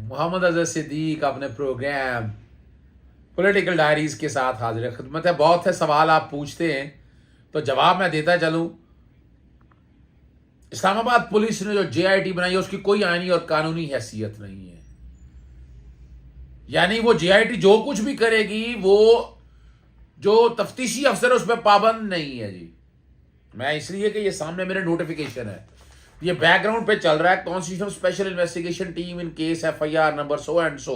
मोहम्मद अजहर सिद्दीक अपने programme political diaries के साथ हाजिर खिदमत है। बहुत से सवाल आप पूछते हैं तो जवाब मैं देता चलूं। इस्लामाबाद पुलिस ने जो जेआईटी बनाई है उसकी कोई आईनी और कानूनी हैसियत नहीं है। यानी वो जेआईटी जो कुछ भी करेगी वो जो तफ्तीशी अफसर उस पर पाबंद नहीं है जी। मैं इसलिए कि ये सामने मेरे नोटिफिकेशन है, ये बैकग्राउंड पे चल रहा है। Constitutional special investigation team in case FIR number so and so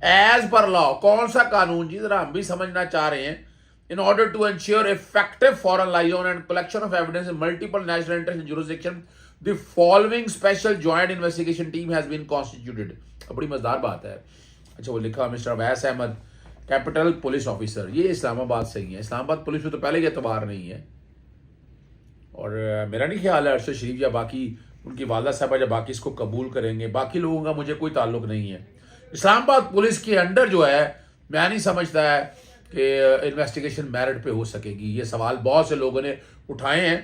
as per law. कौन सा कानून जी, जरा हम भी समझना चाह रहे हैं। In order to ensure effective foreign liaison and collection of evidence in multiple national interest in jurisdiction the following special joint investigation team has been constituted. बड़ी मजेदार बात है। अच्छा, वो लिखा mister Awais Ahmed, capital police officer. ये इस्लामाबाद से ही है। इस्लामाबाद पुलिस में तो पहले ही एतबार नहीं है। और मेरा नहीं ख्याल है अरशद शरीफ या बाकी उनकी वालदा साहबा या बाकी इसको कबूल करेंगे। बाकी लोगों का मुझे कोई ताल्लुक नहीं है। इस्लामाबाद पुलिस के अंडर जो है, मैं नहीं समझता है कि इन्वेस्टिगेशन मेरिट पे हो सकेगी। ये सवाल बहुत से लोगों ने उठाए हैं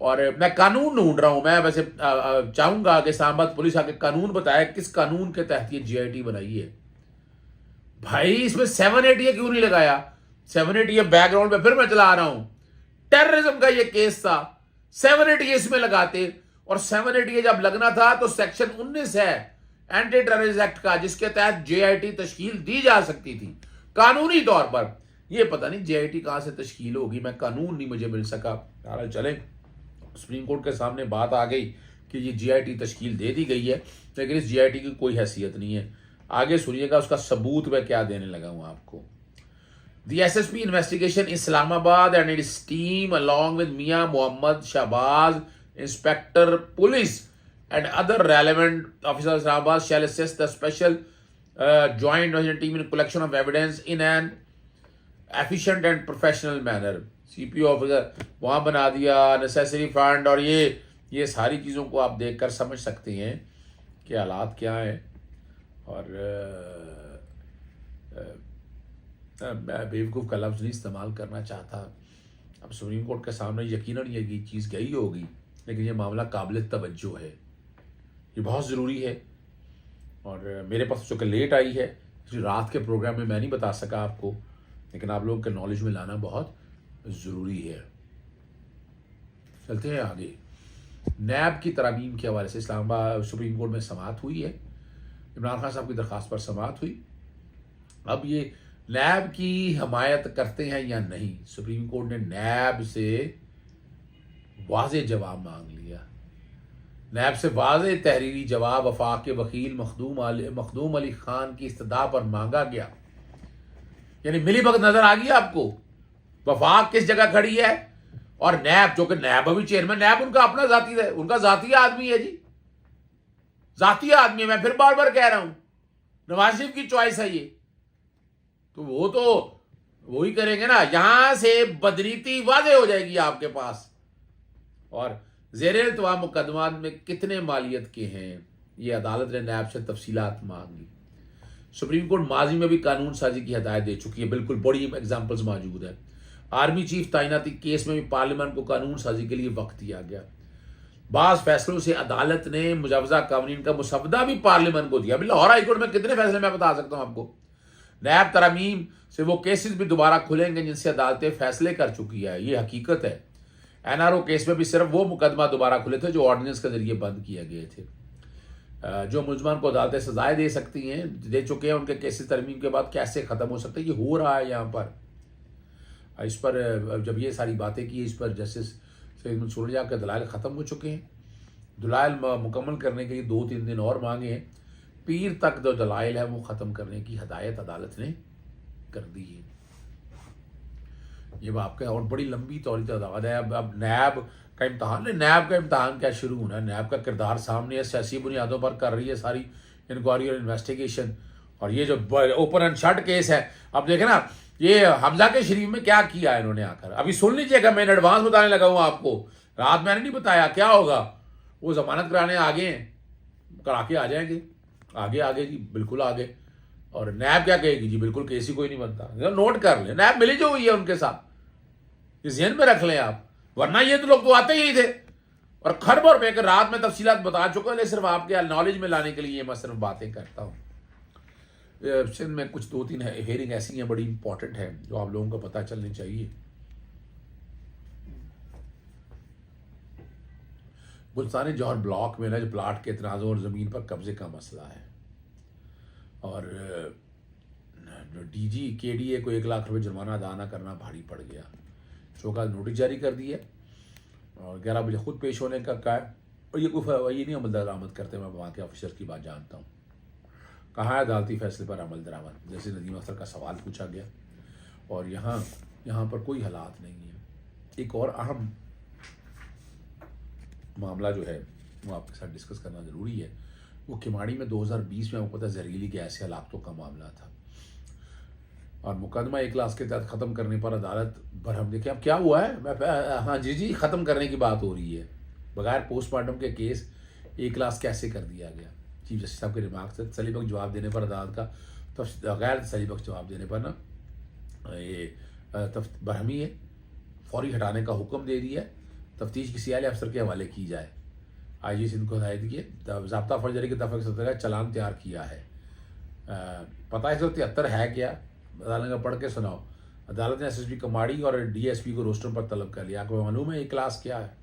और मैं कानून ढूंढ रहा हूं। मैं वैसे चाहूंगा कि इस्लामाबाद पुलिस आके कानून बताए, किस कानून के तहत ये जीआईटी बनाई है। भाई इसमें 780 क्यों नहीं लगाया? 780 बैकग्राउंड पे फिर मैं चला आ रहा हूं। टेररिज्म का ये केस था, 780 इसमें लगाते। और 780 जब लगना था तो सेक्शन 19 है एंटी टेररिज्म एक्ट का, जिसके तहत जेआईटी तश्कील दी जा सकती थी कानूनी तौर पर। ये पता नहीं जेआईटी कहां से तश्कील होगी, मैं कानून नहीं मुझे मिल सका। यार चले, सुप्रीम कोर्ट के सामने बात आ गई कि ये जीआईटी तश्कील दे दी गई है, लेकिन इस जीआईटी की कोई हैसियत नहीं है। आगे सुनिएगा, उसका सबूत मैं क्या देने लगा हूं आपको। The SSP investigation Islamabad and its team along with Mia Mohammad Shahbaz, Inspector Police and other relevant officers of Islamabad shall assist the special joint investigation team in collection of evidence in an efficient and professional manner. CPO officer वहां बना दिया, necessary fund, और ये सारी चीज़ों को आप देखकर समझ सकते हैं कि हालात क्या हैं। और मैं बेवकूफ़ का लफ्ज़ नहीं इस्तेमाल करना चाहता। अब सुप्रीम कोर्ट के सामने यकीनन ये चीज़ गई होगी, लेकिन ये मामला काबिल तवज्जो है, ये बहुत ज़रूरी है। और मेरे पास चूँकि लेट आई है, इसलिए रात के प्रोग्राम में मैं नहीं बता सका आपको, लेकिन आप लोगों के नॉलेज में लाना बहुत ज़रूरी है। चलते हैं आगे। नैब की तरमीम के हवाले से इस्लामाबाद सुप्रीम कोर्ट में समाअत हुई है। इमरान खान साहब की दरख्वास्त पर समाअत हुई। अब ये नैब की हमायत करते हैं या नहीं, सुप्रीम कोर्ट ने नैब से वाज़े जवाब मांग लिया। नैब से वाज़े तहरीरी जवाब वफाक के वकील मखदूम अली खान की इस्तदा पर मांगा गया। यानी मिली भगत नजर आ गई आपको, वफाक किस जगह खड़ी है और नैब, जो कि नैब अभी चेयरमैन, नैब उनका अपना जाती है, उनका जाती आदमी है जी, जाती आदमी है। मैं फिर बार बार कह रहा हूं, नवाज शरीफ की चॉइस है ये, तो वो तो वही करेंगे ना। यहां से बदनीति वादे हो जाएगी आपके पास। और ज़ेर इल्तवा मुकदमा में कितने मालियत के हैं, ये अदालत ने नैब से तफसीलात मांगी। सुप्रीम कोर्ट माजी में भी कानून साजी की हदायत दे चुकी है, बिल्कुल बड़ी एग्जाम्पल्स मौजूद है। आर्मी चीफ तैनाती केस में भी पार्लियामेंट को कानून साजी के लिए वक्त दिया गया। बाज़ फैसलों से अदालत ने मुजवजा कानून का मुसवदा भी पार्लियामेंट को दिया। लाहौर हाईकोर्ट में कितने फैसले मैं बता सकता हूं आपको। नैब तरमीम से वो केसेस भी दोबारा खुलेंगे जिनसे अदालतें फैसले कर चुकी है, ये हकीकत है। एनआरओ केस में भी सिर्फ वो मुकदमा दोबारा खुले थे जो ऑर्डिनेंस के जरिए बंद किए गए थे। जो मुलजमान को अदालतें सजाएं दे सकती हैं, दे चुके हैं, उनके केसेस तरमीम के बाद कैसे ख़त्म हो सकते हैं, ये हो रहा है यहाँ पर। इस पर जब ये सारी बातें की, इस पर जस्टिस सैयद मंसूर अली के दलाइल ख़त्म हो चुके हैं। दलाइल मुकम्मल करने के लिए 2-3 दिन और मांगे हैं। पीर तक जो दलाइल है वो ख़त्म करने की हदायत अदालत ने कर दी है। ये आपका और बड़ी लंबी तौरी तादाद है। अब नैब का इम्तहान, नैब का इम्तहान क्या शुरू होना है? नैब का किरदार सामने है, सियासी बुनियादों पर कर रही है सारी इंक्वायरी और इन्वेस्टिगेशन। और ये जो ओपन एंड शट केस है, अब देखें ना, ये हमजा के शरीफ में क्या किया इन्होंने आकर, अभी सुन लीजिएगा। मैं एडवांस बताने लगा हूँ आपको, रात मैंने नहीं बताया क्या होगा। वो जमानत कराने आगे हैं, करा के आ जाएंगे, आगे जी, बिल्कुल आगे। और नैब क्या कहेगी जी, बिल्कुल केस ही कोई नहीं बनता। नोट कर ले, नैब मिली जो हुई है उनके साथ, इस ज़हन में रख लें आप, वरना ये तो लोग तो आते ही थे। और खरबर पे रात में तफसीलात बता चुका है, सिर्फ आपके नॉलेज में लाने के लिए मैं सिर्फ बातें करता हूँ। सिंध में कुछ 2-3 हेयरिंग ऐसी हैं बड़ी इंपॉर्टेंट है जो आप लोगों को पता चलनी चाहिए। गुलस्तान जौहर ब्लॉक में ना जो प्लाट के तनाज़ों और ज़मीन पर कब्जे का मसला है, और जो डीजी केडीए को 1 लाख रुपए जुर्माना अदा न करना भारी पड़ गया। शोकाज नोटिस जारी कर दिया और 11 बजे खुद पेश होने का कहा है। और ये कोई ये नहीं अमल दरामद करते, मैं वहाँ के ऑफिसर की बात जानता हूँ। कहाँ है अदालती फैसले पर अमल दरामद, जैसे नदीम अख्तर का सवाल पूछा गया, और यहाँ पर कोई हालात नहीं है। एक और अहम मामला जो है वो आपके साथ डिस्कस करना ज़रूरी है। वो किमाड़ी में 2020 में आपको पता है जहरीली गैस या लाख्तों का मामला था, और मुकदमा 1 लाख के तहत ख़त्म करने पर अदालत बरहम देखे। अब क्या हुआ है, हाँ जी ख़त्म करने की बात हो रही है। बगैर पोस्टमार्टम के केस 1 लाख कैसे कर दिया गया? चीफ जस्टिस साहब के रिमार्क से तसल्लीबख्श जवाब देने पर अदालत का गैर तसल्लीबख्श जवाब देने पर ना ये बरहमी है, फौरी हटाने का हुक्म दे दिया है। तफ्तीश किसी आले अफसर के हवाले की जाए। IG सिंध को हिदायत की है। ज़ाब्ता फौजदारी के दफ़ा 17 का चलान तैयार किया है। पता 173 है क्या? अदालत का पढ़ के सुनाओ। अदालत ने SSP कमाड़ी और DSP को रोस्टर पर तलब कर लिया। आपको मालूम है 1 क्लास क्या है?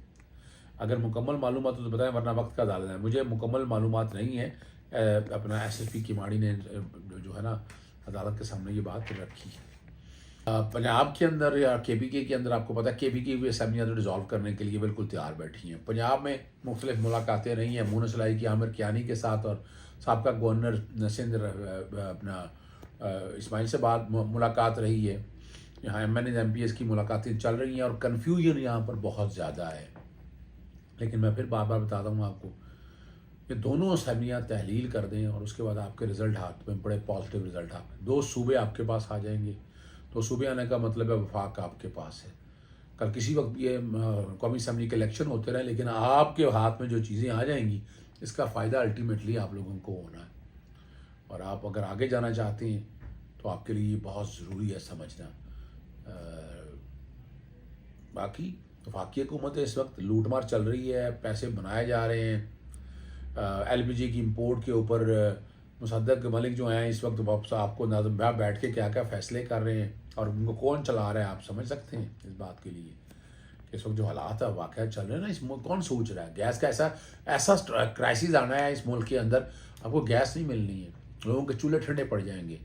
अगर मुकम्मल मालूमात तो बताएं, वरना वक्त का अदालत है। मुझे मुकम्मल मालूमात नहीं है। अपना SSP किमाड़ी ने जो है ना अदालत के सामने ये बात रखी है। पंजाब के अंदर या KPK के अंदर आपको पता है KPK भी असम्बलियाँ तो डिज़ोल्व करने के लिए बिल्कुल तैयार बैठी हैं। पंजाब में मुख्तलिफ मुलाकातें रही हैं मुनस इलाही की आमिर कियानी के साथ, और साबका गवर्नर सिंध अपना इस्माइल से बाद मुलाकात रही है। यहाँ MNA MPs की मुलाकातें चल रही हैं, और कन्फ्यूजन यहाँ पर बहुत ज़्यादा है। लेकिन मैं फिर बार बार बताता हूँ आपको, ये दोनों असम्बलियाँ तहलील कर दें और उसके बाद आपके रिज़ल्ट हाथ में बड़े पॉजिटिव रिज़ल्ट आए। 2 सूबे आपके पास आ जाएंगे। तो सूबे आने का मतलब है वफाक आपके पास है। कल किसी वक्त ये कौमी असम्बली के इलेक्शन होते रहे, लेकिन आपके हाथ में जो चीज़ें आ जाएंगी इसका फ़ायदा अल्टीमेटली आप लोगों को होना है। और आप अगर आगे जाना चाहते हैं तो आपके लिए बहुत ज़रूरी है समझना। बाकी वफाकी हुकूमत इस वक्त लूटमार चल रही है, पैसे बनाए जा रहे हैं। LPG की इम्पोर्ट के ऊपर मुसद्दक मलिक जो हैं इस वक्त वापस आपको बैठ के क्या क्या फ़ैसले कर रहे हैं, और उनको कौन चला रहा है आप समझ सकते हैं इस बात के लिए कि इस वक्त जो हालात है वाक़या चल रहे हैं ना, इस मुल्क कौन सोच रहा है गैस का ऐसा क्राइसिस आना है इस मुल्क के अंदर, आपको गैस नहीं मिलनी है, लोगों के चूल्हे ठंडे पड़ जाएंगे।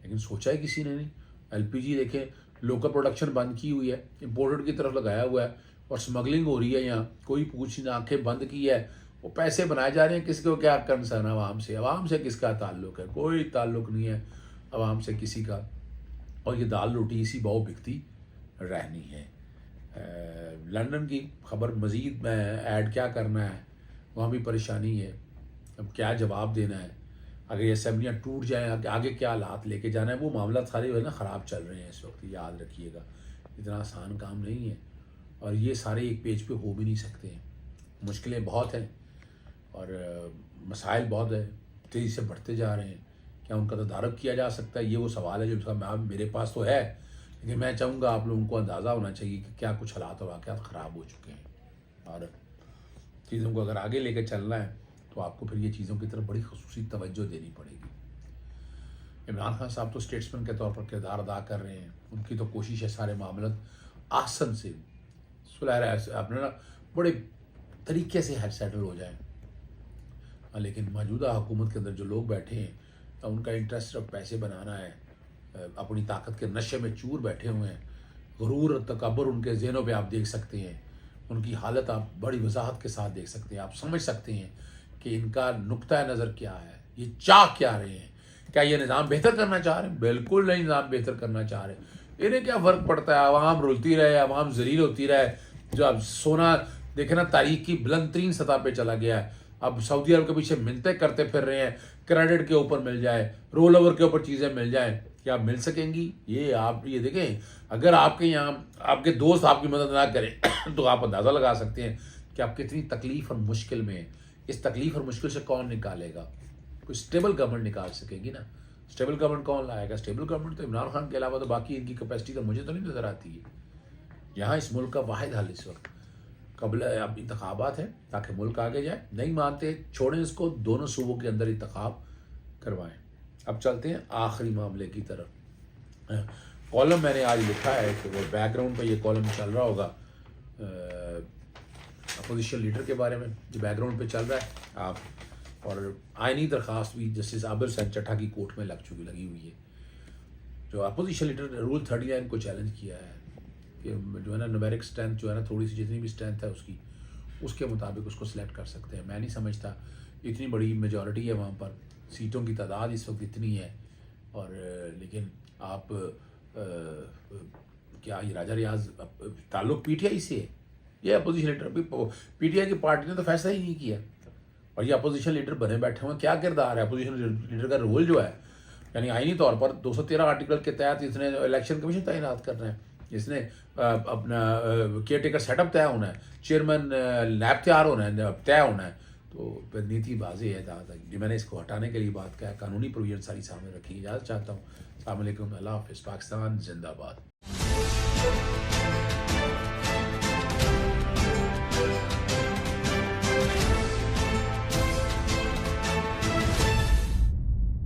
लेकिन सोचा ही किसी ने नहीं। LPG देखें, लोकल प्रोडक्शन बंद की हुई है, इम्पोर्टेड की तरफ लगाया हुआ है, और स्मगलिंग हो रही है। यहाँ कोई पूछ नहीं, आंखें बंद की है, वो पैसे बनाए जा रहे हैं। किसको क्या कंसर्न है आवाम से किसका ताल्लुक़ है? कोई ताल्लुक़ नहीं है आवाम से किसी का। और ये दाल रोटी इसी भाव बिकती रहनी है। लंदन की खबर मज़ीद में ऐड क्या करना है, वहाँ भी परेशानी है। अब क्या जवाब देना है, अगर ये असम्बलियाँ टूट जाएँ आगे क्या हालात लेके जाना है, वो मामला सारे जो है ना ख़राब चल रहे हैं इस वक्त, याद रखिएगा। इतना आसान काम नहीं है, और ये सारे एक पेज पे हो भी नहीं सकते हैं। मुश्किलें बहुत हैं और मसाइल बहुत है, तेज़ी से बढ़ते जा रहे हैं। क्या उनका तदारक किया जा सकता है? ये वो सवाल है जो उसका मेरे पास तो है, लेकिन मैं चाहूँगा आप लोगों को अंदाज़ा होना चाहिए कि क्या कुछ हालात और वाक़यात ख़राब हो चुके हैं, और चीज़ों को अगर आगे लेकर चलना है तो आपको फिर ये चीज़ों की तरफ बड़ी ख़ुसूसी तवज्जो देनी पड़ेगी। इमरान खान साहब तो स्टेट्समैन के तौर पर किरदार अदा कर रहे हैं, उनकी तो कोशिश है सारे मामला आसन से सुलह अपने ना बड़े तरीके से सेटल हो जाए। लेकिन मौजूदा हुकूमत के अंदर जो लोग बैठे हैं उनका इंटरेस्ट अब पैसे बनाना है, अपनी ताकत के नशे में चूर बैठे हुए हैं। गुरूर और तकब्बुर उनके ज़हनों पे आप देख सकते हैं, उनकी हालत आप बड़ी वजाहत के साथ देख सकते हैं। आप समझ सकते हैं कि इनका नुक्ता नज़र क्या है, ये चाह क्या रहे हैं। क्या ये निज़ाम बेहतर करना चाह रहे हैं? बिल्कुल नहीं निज़ाम बेहतर करना चाह रहे। इन्हें क्या फ़र्क पड़ता है, अवाम रुलती रहे, अवाम जलील होती रहे। जो अब सोना देखे ना तारीख की बुलंद तरीन सतह पर चला गया है। अब सऊदी अरब के पीछे मिन्नतें करते फिर रहे हैं, क्रेडिट के ऊपर मिल जाए, रोल ओवर के ऊपर चीज़ें मिल जाएं। क्या मिल सकेंगी? ये आप ये देखें, अगर आपके यहाँ आपके दोस्त आपकी मदद ना करें तो आप अंदाज़ा लगा सकते हैं कि आप कितनी तकलीफ़ और मुश्किल में हैं। इस तकलीफ़ और मुश्किल से कौन निकालेगा? कोई स्टेबल गवर्नमेंट निकाल सकेगी ना। स्टेबल गवर्नमेंट कौन लाएगा? स्टेबल गवर्नमेंट तो इमरान खान के अलावा तो बाकी इनकी कैपेसिटी तो मुझे तो नहीं नज़र आती है। यहाँ इस मुल्क का वाहिद हल इस वक्त कबल अब इंतखाबात है ताकि मुल्क आगे जाए। नहीं मानते छोड़ें इसको, दोनों सूबों के अंदर इंतखाब करवाएं। अब चलते हैं आखिरी मामले की तरफ। कॉलम मैंने आज लिखा है कि वो बैकग्राउंड पे ये कॉलम चल रहा होगा अपोजिशन लीडर के बारे में, जो बैकग्राउंड पे चल रहा है आप, और आईनी दरख्वास्त भी जस्टिस आबिर हुसैन चट्टा की कोर्ट में लगी हुई है। जो अपोजिशन लीडर ने रूल 39 को चैलेंज किया है कि जो है ना न्यूमेरिक स्ट्रेंथ जो है ना, थोड़ी सी जितनी भी स्ट्रेंथ है उसकी, उसके मुताबिक उसको सिलेक्ट कर सकते हैं। मैं नहीं समझता इतनी बड़ी मेजॉरिटी है वहाँ पर, सीटों की तादाद इस वक्त इतनी है, और लेकिन आप क्या ये राजा रियाज ताल्लुक पीटीआई से है, ये अपोजिशन लीडर भी पीटीआई की पार्टी ने तो फैसला ही नहीं किया, और ये अपोजिशन लीडर बने बैठे हुए। क्या किरदार है अपोजिशन लीडर का? रोल जो है यानी आईनी तौर पर 213 आर्टिकल के तहत इसने इलेक्शन कमीशन तैनात करना है, इसने अपना केयर टेकर सेटअप तय होना है, चेयरमैन लैब तैयार होना है, तय होना है। तो नीति बाजी है जहाँ तक मैंने इसको हटाने के लिए बात किया, कानूनी प्रोविजन सारी सामने रखी। इजाज़त चाहता हूँ। अस्सलाम वालेकुम, अल्लाह हाफ़िज़, पाकिस्तान जिंदाबाद।